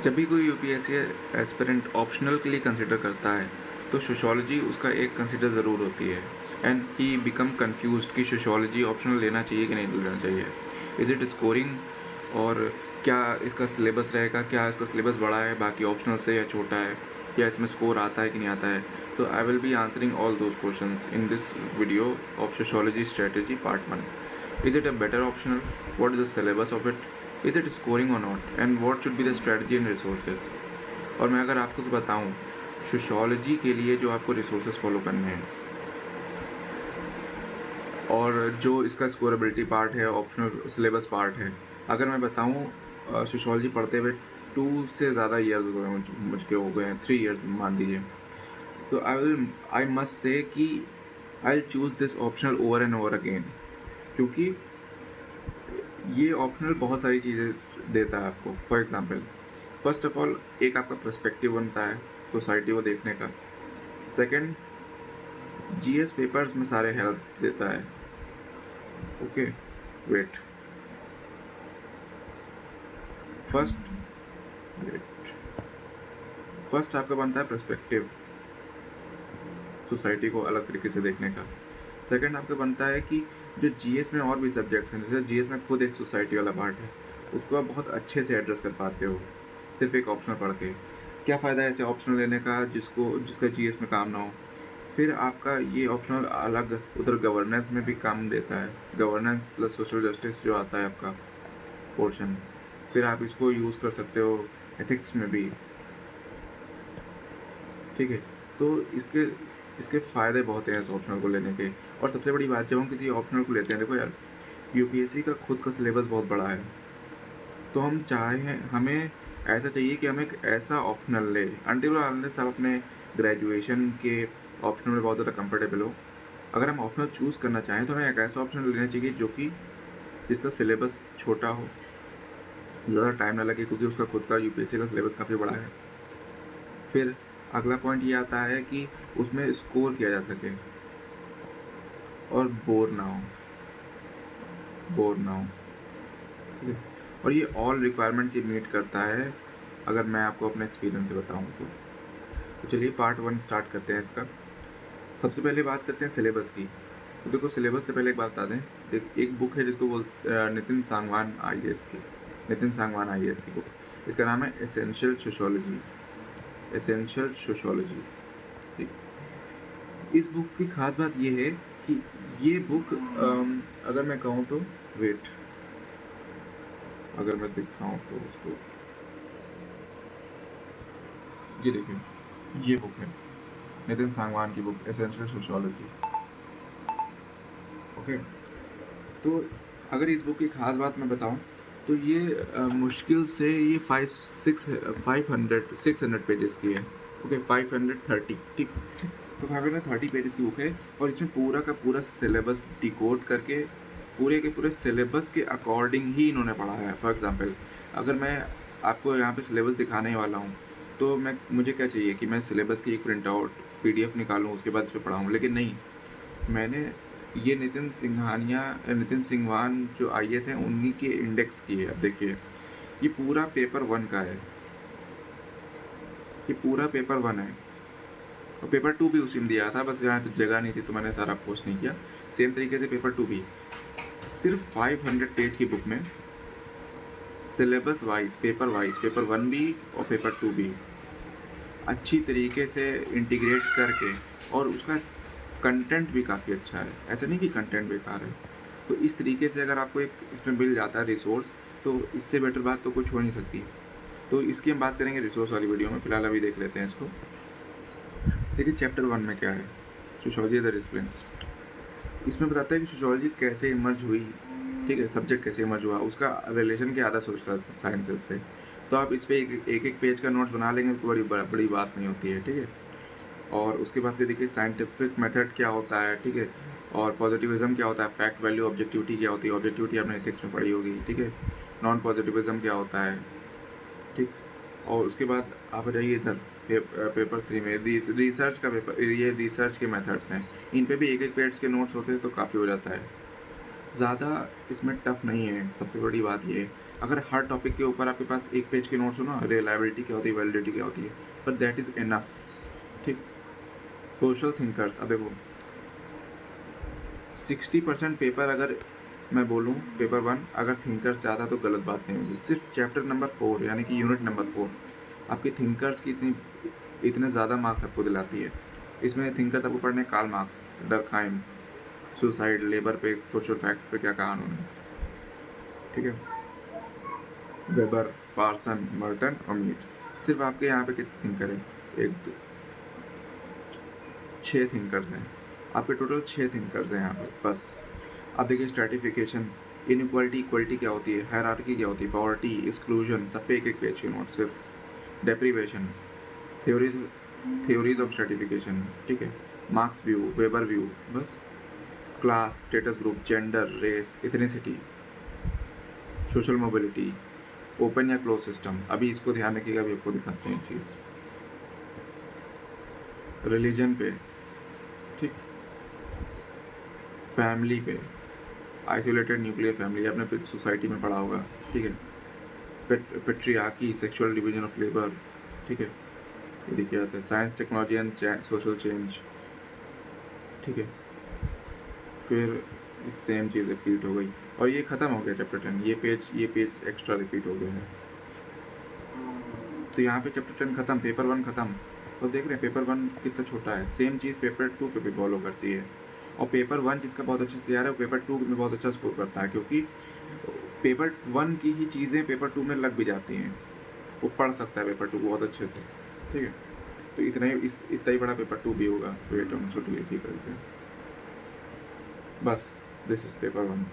जब भी कोई यूपीएससी एस्पिरेंट ऑप्शनल के लिए कंसिडर करता है तो सोशियोलॉजी उसका एक कंसिडर ज़रूर होती है। एंड ही बिकम कन्फ्यूज्ड कि सोशियोलॉजी ऑप्शनल लेना चाहिए कि नहीं लेना चाहिए। इज़ इट स्कोरिंग, और क्या इसका सिलेबस रहेगा, क्या इसका सिलेबस बड़ा है बाकी ऑप्शनल से या छोटा है, या इसमें स्कोर आता है कि नहीं आता है। तो I will be answering all those questions in this video of sociology strategy part 1। Is it a better optional? What is the syllabus of it? Is it scoring or not? And what should be the strategy and resources? और मैं अगर आपको बताऊं sociology के लिए जो आपको resources follow करने हैं और जो इसका स्कोरेबिलिटी पार्ट है, ऑप्शनल सिलेबस पार्ट है, अगर मैं बताऊं सोशियोलॉजी पढ़ते हुए 2 से ज़्यादा ईयर्स हो गए मुझके हो गए हैं, 3 ईयर्स मान लीजिए। तो आई मस्ट से कि I will choose this optional over and over again, क्योंकि ये ऑप्शनल बहुत सारी चीज़ें देता है आपको। For example, first of all एक आपका पर्सपेक्टिव बनता है सोसाइटी को देखने का। सेकंड, जीएस पेपर्स में सारे हेल्प देता है। Okay, wait, first wait first आपका बनता है पर्सपेक्टिव, सोसाइटी को अलग तरीके से देखने का। सेकंड आपका बनता है कि जो जीएस में और भी सब्जेक्ट्स हैं, जैसे जीएस में खुद एक सोसाइटी वाला पार्ट है, उसको आप बहुत अच्छे से एड्रेस कर पाते हो सिर्फ एक ऑप्शनल पढ़ के। क्या फ़ायदा है ऐसे ऑप्शनल लेने का जिसका जीएस में काम ना हो। फिर आपका ये ऑप्शनल अलग उधर गवर्नेंस में भी काम देता है, गवर्नेंस प्लस सोशल जस्टिस जो आता है आपका पोर्शन, फिर आप इसको यूज़ कर सकते हो एथिक्स में भी। ठीक है, तो इसके इसके फ़ायदे बहुत हैं इस ऑप्शनल को लेने के। और सबसे बड़ी बात, जब हम किसी ऑप्शनल को लेते हैं, देखो यार, यूपीएससी का खुद का सिलेबस बहुत बड़ा है, तो हमें ऐसा चाहिए कि हम एक ऐसा ऑप्शनल ले अनटिल और अनलेस आप अपने ग्रेजुएशन के ऑप्शनल में बहुत ज़्यादा कंफर्टेबल हो। अगर हम ऑप्शनल चूज़ करना चाहें तो हमें एक ऐसा ऑप्शनल लेना चाहिए जो कि जिसका सिलेबस छोटा हो, ज़्यादा टाइम ना लगे, क्योंकि उसका खुद का यूपीएससी का सिलेबस काफ़ी बड़ा है। फिर अगला पॉइंट ये आता है कि उसमें स्कोर किया जा सके और बोर ना हो। ठीक है, और ये ऑल रिक्वायरमेंट्स ये मीट करता है, अगर मैं आपको अपने एक्सपीरियंस से बताऊँ तो चलिए पार्ट 1 स्टार्ट करते हैं इसका। सबसे पहले बात करते हैं सिलेबस की। तो देखो, सिलेबस से पहले एक बात बता दें, देख एक बुक है जिसको नितिन सांगवान आईएएस की बुक, इसका नाम है एसेंशियल सोशियोलॉजी। ठीक, इस बुक की खास बात ये है कि ये बुक अगर मैं कहूँ तो वेट अगर मैं दिखाऊँ तो उसको, ये देखिए, ये बुक है नितिन सांगवान की बुक एसेंशियल सोशियोलॉजी। ओके, तो अगर इस बुक की खास बात मैं बताऊं तो ये मुश्किल से ये 600 पेजेस की है। ओके, 530, ठीक। तो 530 पेजेस की बुक है, और इसमें पूरा का पूरा सिलेबस डिकोड करके पूरे के पूरे सिलेबस के अकॉर्डिंग ही इन्होंने पढ़ाया है। फॉर एग्जांपल, अगर मैं आपको यहाँ पे सिलेबस दिखाने वाला हूँ तो मुझे क्या चाहिए कि मैं सिलेबस की एक प्रिंट आउट पीडीएफ निकालूँ, उसके बाद इस पर पढ़ाऊँ, लेकिन नहीं, मैंने ये नितिन सिंघवान जो आईएएस हैं उन्हीं के इंडेक्स की है। अब देखिए, ये पूरा पेपर 1 का है, ये पूरा पेपर 1 है, और पेपर 2 भी उसी में दिया था, बस यहाँ तो जगह नहीं थी तो मैंने सारा पोस्ट नहीं किया। सेम तरीके से पेपर 2 भी सिर्फ 500 पेज की बुक में सिलेबस वाइज, पेपर 1 भी और पेपर 2 भी अच्छी तरीके से इंटीग्रेट करके, और उसका कंटेंट भी काफ़ी अच्छा है, ऐसा नहीं कि कंटेंट बेकार है। तो इस तरीके से अगर आपको एक इसमें मिल जाता है रिसोर्स, तो इससे बेटर बात तो कुछ हो नहीं सकती। तो इसकी हम बात करेंगे रिसोर्स वाली वीडियो में, फिलहाल अभी देख लेते हैं इसको। देखिए चैप्टर 1 में क्या है, सोशियोलॉजी द डिसिप्लिन। इसमें बताता है कि सोशियोलॉजी कैसे इमर्ज हुई, ठीक है, सब्जेक्ट कैसे इमर्ज हुआ, उसका रिलेशन क्या था सोशल साइंसेज से। तो आप इस पर एक पेज का नोट्स बना लेंगे तो बड़ी बात नहीं होती है, ठीक है। और उसके बाद फिर देखिए साइंटिफिक मेथड क्या होता है, ठीक है, और पॉजिटिविज्म क्या होता है, फैक्ट वैल्यू ऑब्जेक्टिविटी क्या होती है, ऑब्जेक्टिविटी आपने एथिक्स में पढ़ी होगी, ठीक है। नॉन पॉजिटिविज्म क्या होता है, ठीक। और उसके बाद आप आ जाइए इधर पेपर 3 में रिसर्च का पेपर, ये रिसर्च के मेथड्स हैं, इन पे भी एक पेज के नोट्स होते हैं तो काफ़ी हो जाता है। ज़्यादा इसमें टफ नहीं है, सबसे बड़ी बात ये है। अगर हर टॉपिक के ऊपर आपके पास एक पेज के नोट्स हो ना, रिलायबिलिटी क्या होती है, वैलिडिटी क्या होती है, बट दैट इज़ इनफ। ठीक। सोशल थिंकर्स, अब देखो 60% पेपर, अगर मैं बोलूँ पेपर 1 अगर थिंकर्स ज़्यादा तो गलत बात नहीं होगी। सिर्फ चैप्टर नंबर 4 यानी कि यूनिट नंबर 4 आपकी थिंकर्स की इतने ज़्यादा मार्क्स आपको दिलाती है। इसमें थिंकर्स आपको पढ़ने Karl Marx, Durkheim, suicide, labour पे, सोशल फैक्ट पे क्या कहा उन्होंने, ठीक है, वेबर, पार्सन, मर्टन और मीट। सिर्फ आपके यहाँ पे कितने थिंकर हैं? 1 2 6 थिंकर्स हैं। आपके टोटल 6 थिंकर्स हैं यहाँ पे बस। अब देखिए स्ट्रैटिफिकेशन, इनइक्वालिटी, इक्वलिटी क्या होती है, हायरार्की क्या होती है, पॉवर्टी, एक्सक्लूजन, सब पे एक पेज के नोट सिर्फ। Deprivation, theories theories of stratification, ठीक है, मार्क्स व्यू, वेबर व्यू, बस। Class, status group, gender, race, ethnicity, social mobility, open या क्लोज सिस्टम। अभी इसको ध्यान रखिएगा, अभी आपको दिखाते हैं चीज़। रिलीजन पे, ठीक, फैमिली पे, आइसोलेटेड न्यूक्लियर फैमिली, आपने सोसाइटी में पढ़ा होगा, ठीक है, patriarchy, sexual division of labour, ठीक है, ये देखिए आता है science, technology and social change, ठीक है। फिर सेम चीज़ रिपीट हो गई और ये ख़त्म हो गया चैप्टर 10। ये पेज एक्स्ट्रा रिपीट हो गया है। तो यहाँ पे चैप्टर 10 ख़त्म, पेपर 1 ख़त्म। तो देख रहे हैं पेपर 1 कितना छोटा है। सेम चीज़ पेपर 2 पे भी फॉलो करती है। और पेपर 1 जिसका बहुत अच्छे से तैयार है वो पेपर 2 में बहुत अच्छा स्कोर करता है, क्योंकि पेपर 1 की ही चीज़ें पेपर 2 में लग भी जाती हैं। वो पढ़ सकता है पेपर 2 बहुत अच्छे से, ठीक है। तो इतना ही बड़ा पेपर 2 भी होगा। वेट हम छोटी लिखी करते हैं बस। दिस इज पेपर 1,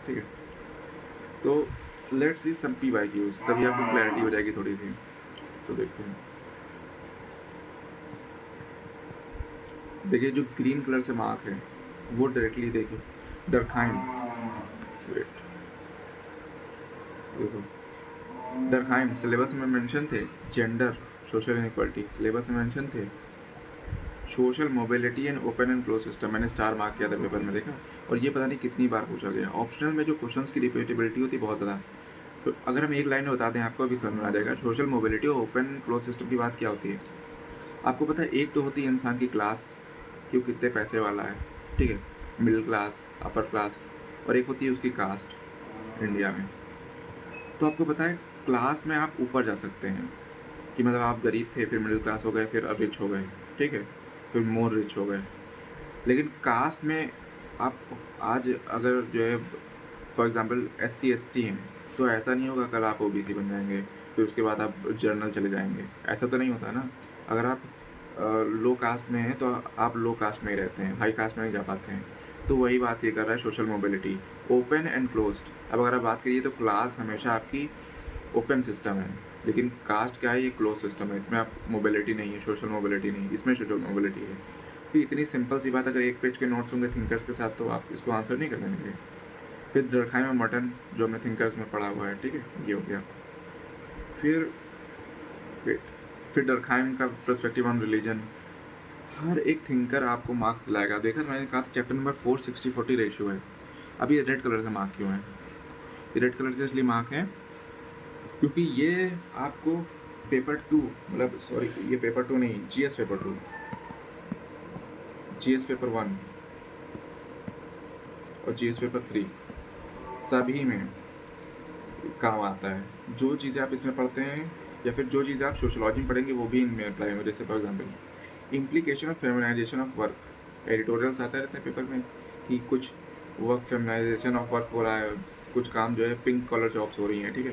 ठीक है। तो let's see some P Y Qs, तभी आपको क्लैरिटी हो जाएगी थोड़ी सी। तो देखते हैं, देखिए जो ग्रीन कलर से मार्क है वो डायरेक्टली देखिए, डर्कहाइम, वेट देखो, डर्कहाइम सिलेबस में मेंशन थे, जेंडर, सोशल इनइक्वालिटी सिलेबस में मेंशन थे, social mobility and open and close system मैंने स्टार मार्क किया था पेपर में, देखा। और ये पता नहीं कितनी बार पूछा गया। ऑप्शनल में जो क्वेश्चंस की रिपीटेबिलिटी होती है बहुत ज़्यादा, तो अगर हम एक लाइन में बता दें आपको अभी समझ में आ जाएगा। सोशल मोबिलिटी और ओपन क्लोज सिस्टम की बात क्या होती है आपको पता है। एक तो होती है इंसान की क्लास कि वो कितने पैसे वाला है, ठीक है, मिडिल क्लास, अपर क्लास, और एक होती है उसकी कास्ट इंडिया में। तो आपको पता है क्लास में आप ऊपर जा सकते हैं कि मतलब आप गरीब थे, फिर मिडिल क्लास हो गए, फिर अब रिच हो गए, ठीक है, फिर मोर रिच हो गए। लेकिन कास्ट में आप आज अगर जो है फॉर एग्जांपल SC ST हैं, तो ऐसा नहीं होगा कल आप OBC बन जाएंगे, फिर उसके बाद आप जर्नल चले जाएंगे। ऐसा तो नहीं होता ना। अगर आप लो कास्ट में हैं तो आप लो कास्ट में ही रहते हैं, हाई कास्ट में नहीं जा पाते हैं। तो वही बात ये कर रहा है social mobility, open and closed. अब अगर आप बात करिए तो क्लास हमेशा आपकी ओपन सिस्टम है, लेकिन कास्ट क्या है, ये क्लोज सिस्टम है। इसमें आप मोबिलिटी नहीं है, सोशल मोबिलिटी नहीं, इसमें सोशल मोबिलिटी है। तो इतनी सिंपल सी बात, अगर एक पेज के नोट्स होंगे थिंकर्स के साथ तो आप इसको आंसर नहीं कर लेंगे। फिर डरखाई में मटन जो हमने थिंकर्स में पढ़ा हुआ है, ठीक है, ये हो गया। फिर वेट फिर डरखाइम का पर्सपेक्टिव ऑन रिलीजन। हर एक थिंकर आपको मार्क्स दिलाएगा। देखा मैंने कहा था चैप्टर नंबर 4 60-40 रेशियो है। अभी ये रेड कलर से मार्क क्यों है? ये रेड कलर से इसलिए मार्क है क्योंकि ये आपको पेपर 2, मतलब सॉरी ये पेपर 2 नहीं, GS पेपर 2, GS पेपर 1 और GS पेपर 3 सभी में काम आता है। जो चीज़ें आप इसमें पढ़ते हैं या फिर जो चीज़ें आप सोशलॉजी में पढ़ेंगे वो भी इनमें अप्लाई हो। जैसे for example implication of feminisation of work, editorials आता रहता है पेपर में कि कुछ वर्क फेमिनाइजेशन ऑफ वर्क हो रहा है, कुछ काम जो है पिंक कॉलर जॉब्स हो रही हैं, ठीक है।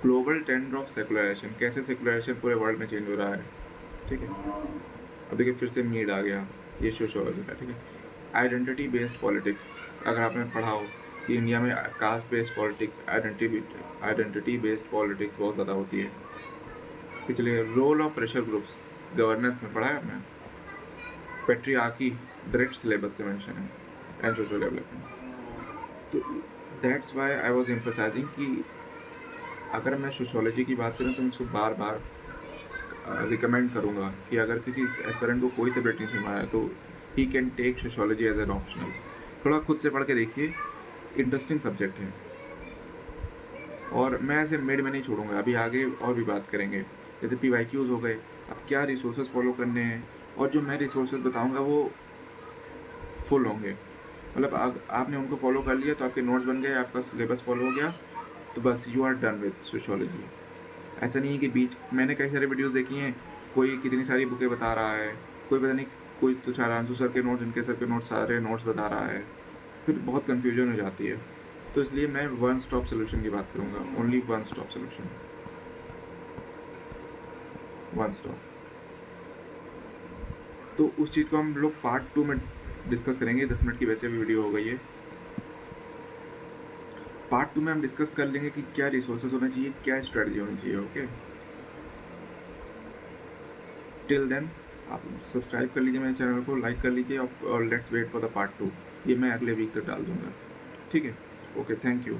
ग्लोबल ट्रेंड ऑफ सेकुलराइजेशन, कैसे सेकुलराइजेशन पूरे वर्ल्ड में चेंज हो रहा है, ठीक है। अब देखिए फिर से नीड आ गया, ये सोशोलॉजी का, ठीक है। आइडेंटिटी बेस्ड पॉलिटिक्स, अगर आपने पढ़ा हो कि इंडिया में caste based politics, identity based politics बहुत ज़्यादा होती है। फिर चलिए role of pressure groups, governance में पढ़ा है आपने। पेट्रियार्की डायरेक्ट सिलेबस से मेंशन है, एंड सोशल डेवलपमेंट। तो that's why I was emphasising कि अगर मैं सोशोलॉजी की बात करूँ तो मैं इसको बार बार रिकमेंड करूँगा कि अगर किसी एस्पिरेंट को कोई सब्जेक्ट नहीं समझ आया तो he can take sociology as an optional. थोड़ा खुद से पढ़ के देखिए, इंटरेस्टिंग सब्जेक्ट है और मैं ऐसे मिड में नहीं छोड़ूंगा। अभी आगे और भी बात करेंगे, जैसे PYQs हो गए, अब क्या रिसोर्सेज फॉलो करने हैं, और जो मैं रिसोर्सेज बताऊंगा वो फुल होंगे। मतलब आपने उनको फॉलो कर लिया तो आपके नोट्स बन गए, आपका सिलेबस फॉलो हो गया, तो बस you are done with sociology. ऐसा नहीं है कि बीच मैंने कई सारे वीडियोस देखी हैं, कोई कितनी सारी बुकें बता रहा है, कोई पता नहीं, कोई तो चारांशु सर के नोट्स, इनके सर के नोट्स, सारे नोट्स बता रहा है, फिर बहुत कन्फ्यूजन हो जाती है। तो इसलिए मैं वन स्टॉप सोल्यूशन की बात करूँगा, only one stop solution, one stop. तो उस चीज़ को हम लोग पार्ट 2 में डिस्कस करेंगे। 10 मिनट की वैसे भी वीडियो हो गई है। पार्ट 2 में हम डिस्कस कर लेंगे कि क्या रिसोर्सेज होना चाहिए, क्या स्ट्रेटजी होनी चाहिए। ओके, टिल देन आप सब्सक्राइब कर लीजिए मेरे चैनल को, लाइक कर लीजिए, और let's wait for the part 2। ये मैं अगले वीक तक डाल दूँगा। ठीक है, ओके, थैंक यू।